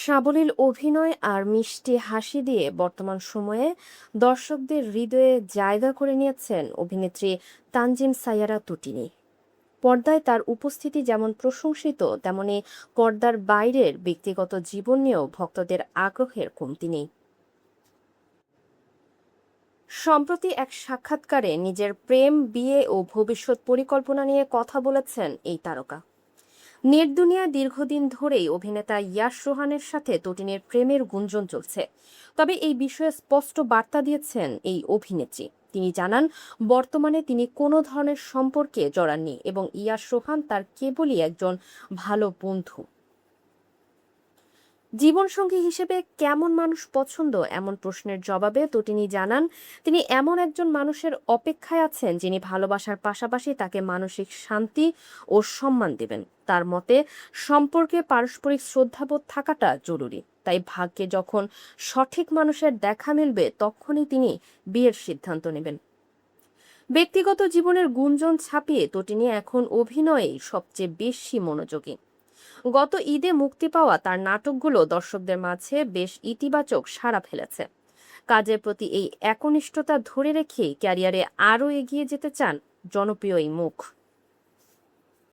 সাবলীল অভিনয় আর মিষ্টি হাসি দিয়ে বর্তমান সময়ে দর্শকদের হৃদয়ে জায়গা করে নিয়েছেন অভিনেত্রী তানজিম সাইয়ারা তুটিনী। পর্দায় তার উপস্থিতি যেমন প্রশংসিত, তেমনি পর্দার বাইরের ব্যক্তিগত জীবন নিয়েও ভক্তদের আগ্রহের কমতি নেই। সম্প্রতি এক সাক্ষাৎকারে নিজের প্রেম, বিয়ে ও ভবিষ্যৎ পরিকল্পনা নিয়ে কথা বলেছেন এই তারকা। নেট দুনিয়ায় দীর্ঘদিন ধরেই অভিনেতা ইয়াশ রোহানের সাথে তটিনীর প্রেমের গুঞ্জন চলছে। তবে এই বিষয়ে স্পষ্ট বার্তা দিয়েছেন এই অভিনেত্রী। তিনি জানান, বর্তমানে তিনি কোনো ধরনের সম্পর্কে জড়াননি এবং ইয়াশ রোহান তার কেবলই একজন ভালো বন্ধু। জীবনসঙ্গী হিসেবে কেমন মানুষ পছন্দ, এমন প্রশ্নের জবাবে তটিনী জানান, তিনি এমন একজন মানুষের অপেক্ষায় আছেন যিনি ভালোবাসার পাশাপাশি তাকে মানসিক শান্তি ও সম্মান দেবেন। তার মতে, সম্পর্কে পারস্পরিক শ্রদ্ধাবোধ থাকাটা জরুরি। তাই ভাগ্যে যখন সঠিক মানুষের দেখা মিলবে তখনই তিনি বিয়ের সিদ্ধান্ত নেবেন। ব্যক্তিগত জীবনের গুঞ্জন ছাপিয়ে তটিনী এখন অভিনয়েই সবচেয়ে বেশি মনোযোগী। গত ঈদে মুক্তি পাওয়া তার নাটকগুলো দর্শকদের মাঝে বেশ ইতিবাচক সাড়া ফেলেছে। কাজের প্রতি এই একনিষ্ঠতা ধরে রেখেই ক্যারিয়ারে আরও এগিয়ে যেতে চান জনপ্রিয় এই মুখ।